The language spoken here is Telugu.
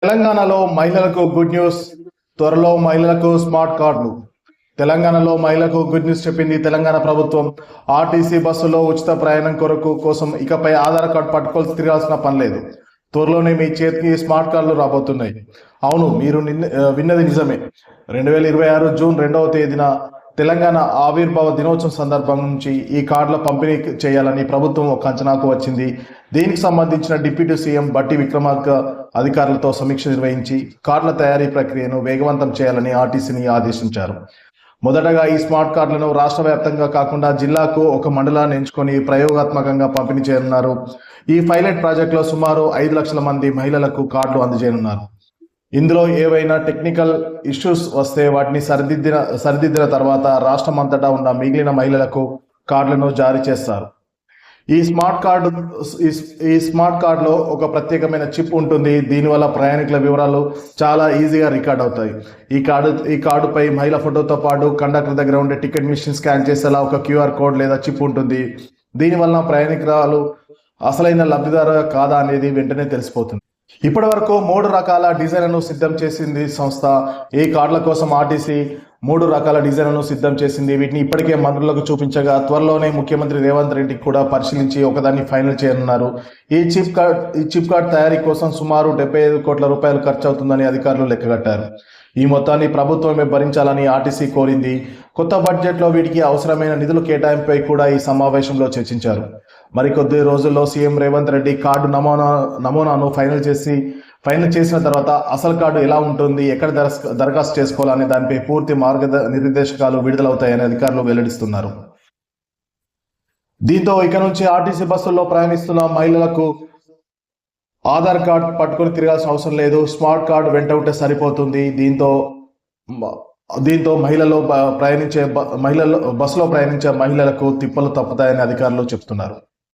తెలంగాణలో మహిళలకు గుడ్ న్యూస్. త్వరలో మహిళలకు స్మార్ట్ కార్డులు. తెలంగాణలో మహిళలకు గుడ్ న్యూస్ చెప్పింది తెలంగాణ ప్రభుత్వం. ఆర్టీసీ బస్సులో ఉచిత ప్రయాణం కోసం ఇకపై ఆధార్ కార్డు పట్టుకొని తిరగాల్సిన పని లేదు. త్వరలోనే మీ చేతికి స్మార్ట్ కార్డులు రాబోతున్నాయి. అవును, మీరు విన్నది నిజమే. 2026 జూన్ 2వ తేదీన తెలంగాణ ఆవిర్భావ దినోత్సవం సందర్భం నుంచి ఈ కార్డుల పంపిణీ చేయాలని ప్రభుత్వం ఒక అంచనాకు వచ్చింది. దీనికి సంబంధించిన డిప్యూటీ సీఎం బట్టి విక్రమార్క అధికారులతో సమీక్ష నిర్వహించి కార్డుల తయారీ ప్రక్రియను వేగవంతం చేయాలని ఆర్టీసీని ఆదేశించారు. మొదటగా ఈ స్మార్ట్ కార్డులను రాష్ట్ర వ్యాప్తంగా కాకుండా జిల్లాకు ఒక మండలాన్ని ఎంచుకొని ప్రయోగాత్మకంగా పంపిణీ చేయనున్నారు. ఈ పైలట్ ప్రాజెక్టులో సుమారు 5 లక్షల మంది మహిళలకు కార్డులు అందజేయనున్నారు. ఇందులో ఏవైనా టెక్నికల్ ఇష్యూస్ వస్తే వాటిని సరిదిద్దిన తర్వాత రాష్ట్రమంతటా ఉన్న మిగిలిన మహిళలకు కార్డులను జారీ చేస్తారు. ఈ స్మార్ట్ కార్డులో ఒక ప్రత్యేకమైన చిప్ ఉంటుంది. దీనివల్ల ప్రయాణికుల వివరాలు చాలా ఈజీగా రికార్డ్ అవుతాయి. ఈ కార్డుపై మహిళ ఫోటోతో పాటు కండక్టర్ దగ్గర ఉండే టికెట్ మిషన్ స్కాన్ చేసేలా ఒక QR కోడ్ లేదా చిప్ ఉంటుంది. దీనివల్ల ప్రయాణికురాలు అసలైన లబ్ధిదారు కాదా అనేది వెంటనే తెలిసిపోతుంది. ఇప్పటి వరకు 3 రకాల డిజైన్లను సిద్ధం చేసింది సంస్థ. ఈ కార్డుల కోసం ఆర్టీసీ 3 రకాల డిజైన్లను సిద్ధం చేసింది. వీటిని ఇప్పటికే మంత్రులకు చూపించగా త్వరలోనే ముఖ్యమంత్రి రేవంత్ రెడ్డి కూడా పరిశీలించి ఒకదాన్ని ఫైనల్ చేయనున్నారు. ఈ చిప్ కార్డ్ తయారీ కోసం సుమారు 75 కోట్ల రూపాయలు ఖర్చు అవుతుందని అధికారులు లెక్కగట్టారు. ఈ మొత్తాన్ని ప్రభుత్వమే భరించాలని ఆర్టీసీ కోరింది. కొత్త బడ్జెట్లో వీటికి అవసరమైన నిధుల కేటాయింపుపై కూడా ఈ సమావేశంలో చర్చించారు. మరికొద్ది రోజుల్లో సీఎం రేవంత్ రెడ్డి కార్డు నమూనాను ఫైనల్ చేసిన తర్వాత అసలు కార్డు ఎలా ఉంటుంది, ఎక్కడ దరఖాస్తు చేసుకోవాలనే దానిపై పూర్తి నిర్దేశకాలు విడుదలవుతాయని అధికారులు వెల్లడిస్తున్నారు. దీంతో ఇక నుంచి ఆర్టీసీ బస్సుల్లో ప్రయాణిస్తున్న మహిళలకు ఆధార్ కార్డు పట్టుకొని తిరగాల్సిన అవసరం లేదు. స్మార్ట్ కార్డు వెంట ఉంటే సరిపోతుంది. దీంతో బస్సులో ప్రయాణించే మహిళలకు తిప్పలు తప్పుతాయని అధికారులు చెప్తున్నారు.